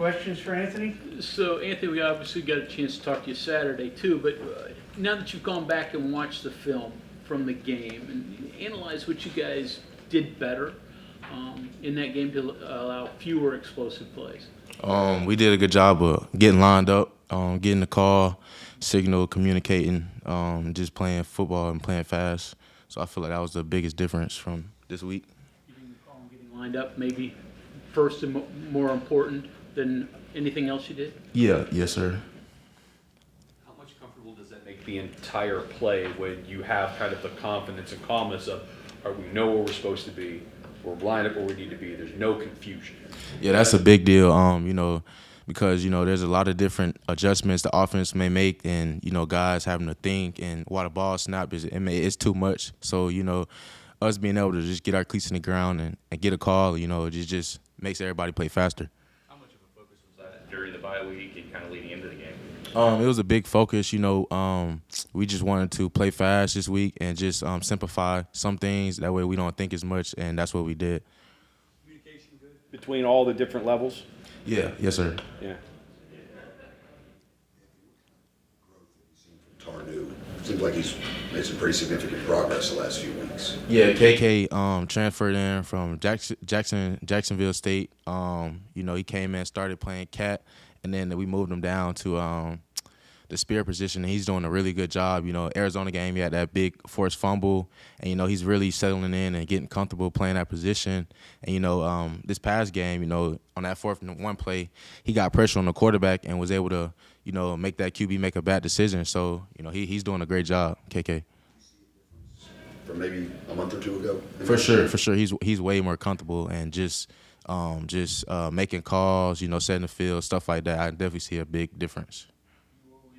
Questions for Anthony? So, Anthony, we obviously got a chance to talk to you Saturday, too, but now that you've gone back and watched the film from the game and analyzed what you guys did better in that game to allow fewer explosive plays. We did a good job of getting lined up, getting the call, signal, communicating, just playing football and playing fast. So I feel like that was the biggest difference from this week. Getting the call and getting lined up, maybe first and more important than anything else you did? Yeah, yes, sir. How much comfortable does that make the entire play when you have kind of the confidence and calmness of, we know where we're supposed to be, we're lined up where we need to be, there's no confusion? Yeah, that's a big deal, because, there's a lot of different adjustments the offense may make and, guys having to think and while the ball snap, it's too much. So, us being able to just get our cleats in the ground and get a call, it just makes everybody play faster. How much of a focus was that during the bye week and kind of leading into the game? It was a big focus, we just wanted to play fast this week and just simplify some things. That way we don't think as much, and that's what we did. Communication good between all the different levels? Yeah, yes, sir. Yeah. Tarnu. Seems like he's made some pretty significant progress the last few weeks. Yeah, KK transferred in from Jacksonville State. He came in, started playing cat, and then we moved him down to the spear position. And he's doing a really good job. Arizona game, he had that big forced fumble, and he's really settling in and getting comfortable playing that position. And this past game, on that 4th and 1 play, he got pressure on the quarterback and was able to, make that QB make a bad decision. So, he's doing a great job, KK. From maybe a month or two ago? For sure. He's way more comfortable and just making calls, setting the field, stuff like that. I definitely see a big difference.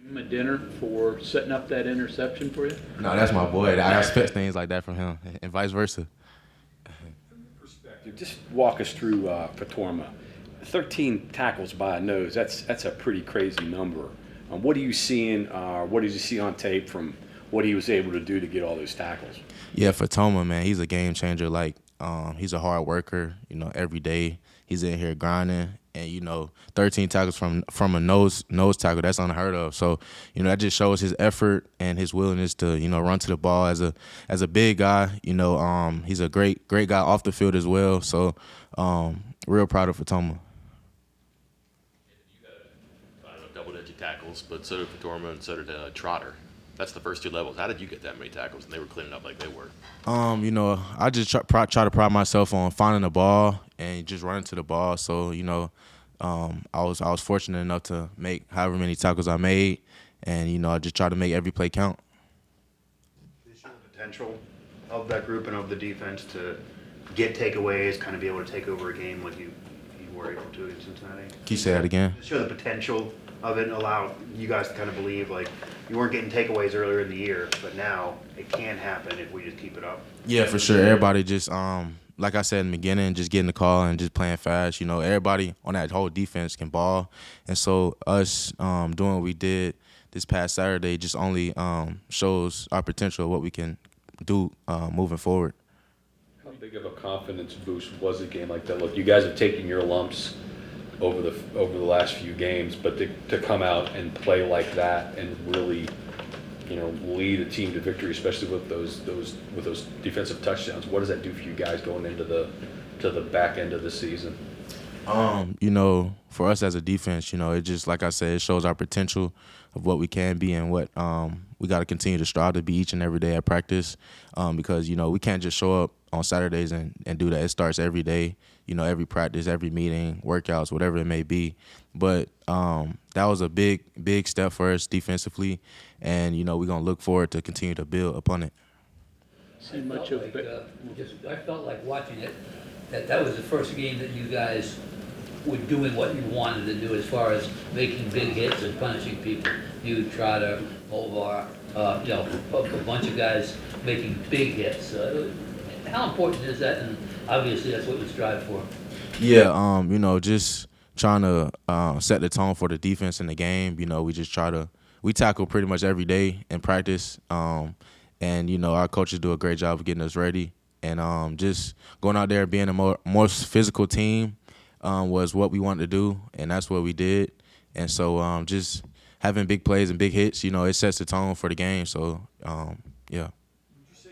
Him a dinner for setting up that interception for you? No, that's my boy. I expect things like that from him, and vice versa. From your perspective, just walk us through Fatorma. 13 tackles by a nose, that's a pretty crazy number. What are you seeing, what did you see on tape from what he was able to do to get all those tackles? Yeah, Fatoma, man, he's a game changer. He's a hard worker, every day. He's in here grinding. And, 13 tackles from a nose tackle, that's unheard of. So, that just shows his effort and his willingness to, run to the ball as a big guy. He's a great guy off the field as well. So, real proud of Fatoma. You got double-digit tackles, but so did Fatorma and so did Trotter. That's the first 2 levels. How did you get that many tackles? And they were cleaning up like they were. I just try to pride myself on finding the ball and just running to the ball. So, I was fortunate enough to make however many tackles I made, and I just try to make every play count. They show the potential of that group and of the defense to get takeaways, kind of be able to take over a game like you were able to in Cincinnati. Can you say that again? Show the potential of it and allow you guys to kind of believe like you weren't getting takeaways earlier in the year, but now it can happen if we just keep it up. Yeah, for sure. Everybody just like I said in the beginning, just getting the call and just playing fast. Everybody on that whole defense can ball, and so us doing what we did this past Saturday just only shows our potential of what we can do moving forward. How big of a confidence boost was a game like that? Look, you guys have taken your lumps over the last few games, but to come out and play like that and really, lead a team to victory, especially with those defensive touchdowns, what does that do for you guys going into the back end of the season? For us as a defense, it just, like I said, it shows our potential of what we can be and what we got to continue to strive to be each and every day at practice, because, we can't just show up on Saturdays and do that. It starts every day, every practice, every meeting, workouts, whatever it may be. But that was a big step for us defensively, and, we're going to look forward to continue to build upon it. See much of it. I felt like watching it, that was the first game that you guys were doing what you wanted to do as far as making big hits and punishing people. You, Trotter, Ovar, a bunch of guys making big hits. How important is that? And obviously that's what you strive for. Yeah, just trying to set the tone for the defense in the game. We tackle pretty much every day in practice. And, our coaches do a great job of getting us ready. And just going out there and being a more physical team, was what we wanted to do, and that's what we did. And so just having big plays and big hits, it sets the tone for the game. So, yeah.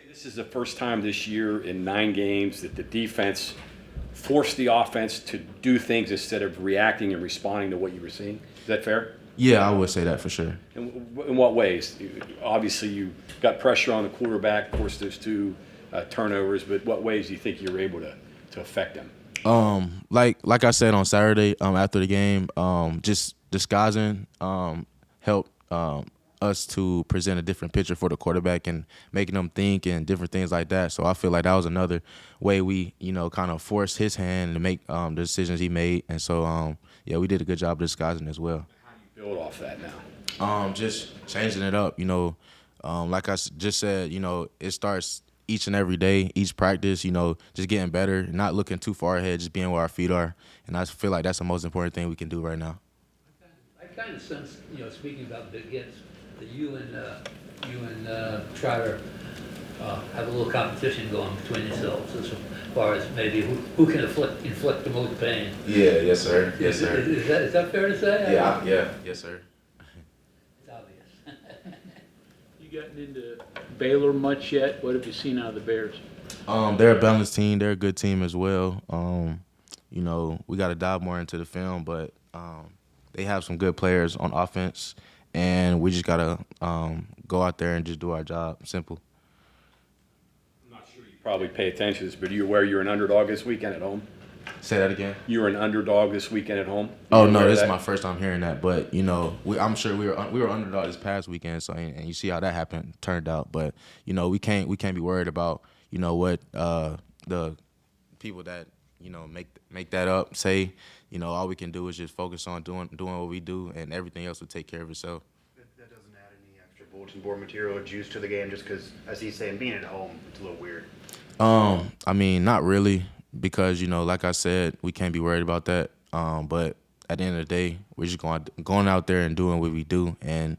This is the first time this year in 9 games that the defense forced the offense to do things instead of reacting and responding to what you were seeing. Is that fair? Yeah, I would say that for sure. In what ways? Obviously, you got pressure on the quarterback, forced those 2 turnovers, but what ways do you think you were able to affect them? Like I said on Saturday after the game, just disguising helped us to present a different picture for the quarterback and making them think and different things like that. So I feel like that was another way we, kind of forced his hand to make the decisions he made. And so, yeah, we did a good job disguising as well. How do you build off that now? Just changing it up, like I just said, it starts each and every day, each practice, just getting better, not looking too far ahead, just being where our feet are. And I feel like that's the most important thing we can do right now. I kind of sense, speaking about big hits, that you and Trotter have a little competition going between yourselves as far as maybe who can inflict the most pain. Yeah, yes, sir. Yes, sir. Is that fair to say? Yeah, yes, sir. It's obvious. You gotten into Baylor much yet? What have you seen out of the Bears? They're a balanced team. They're a good team as well. We got to dive more into the film, but they have some good players on offense, and we just got to go out there and just do our job. Simple. I'm not sure you probably pay attention to this, but are you aware you're an underdog this weekend at home? Say that again. You were an underdog this weekend at home? Oh no, this is my first time hearing that. But I'm sure we were underdog this past weekend. So and you see how that turned out. But we can't be worried about what the people that make that up say. All we can do is just focus on doing what we do, and everything else will take care of itself. That doesn't add any extra bulletin board material or juice to the game, just because, as he's saying, being at home, it's a little weird. I mean, not really. Because, like I said, we can't be worried about that. But at the end of the day, we're just going out there and doing what we do. And,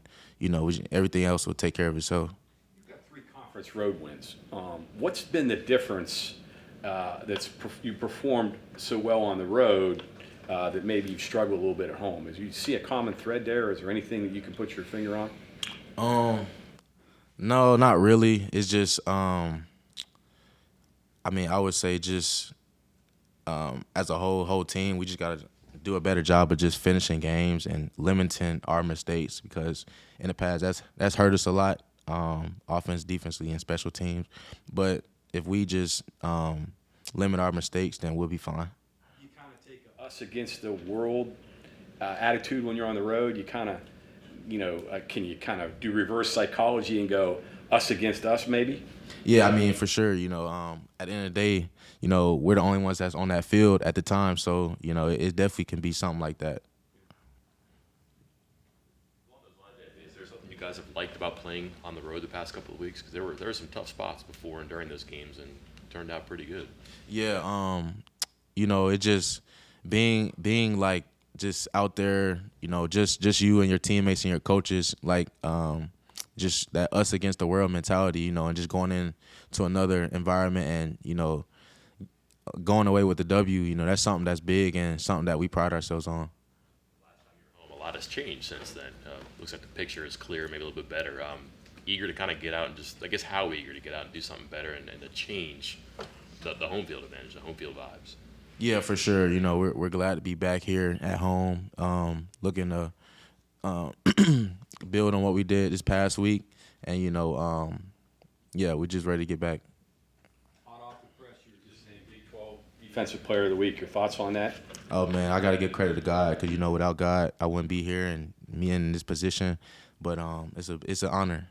everything else will take care of itself. You've got 3 conference road wins. What's been the difference you performed so well on the road that maybe you've struggled a little bit at home? Do you see a common thread there, or is there anything that you can put your finger on? No, not really. It's just, I would say just as a whole team, we just got to do a better job of just finishing games and limiting our mistakes, because in the past that's hurt us a lot, offense, defensively, and special teams. But if we just limit our mistakes, then we'll be fine. You kind of take us against the world attitude when you're on the road. You kind of, can you kind of do reverse psychology and go us against us maybe? Yeah, for sure. At the end of the day, we're the only ones that's on that field at the time. So, it definitely can be something like that. Is there something you guys have liked about playing on the road the past couple of weeks? Because there were some tough spots before and during those games, and it turned out pretty good. Yeah, it just being like just out there, just you and your teammates and your coaches, like just that us against the world mentality, and just going into another environment and, going away with the W, that's something that's big and something that we pride ourselves on. A lot has changed since then. Looks like the picture is clear, maybe a little bit better. Eager to kind of get out and just, I guess, how eager to get out and do something better and to change the home field advantage, the home field vibes. Yeah, for sure. We're glad to be back here at home, looking to build on what we did this past week, and we're just ready to get back. Hot off the press, you were just saying Big 12 Defensive Player of the Week. Your thoughts on that? Oh man, I got to give credit to God, because without God, I wouldn't be here and me in this position. But it's an honor.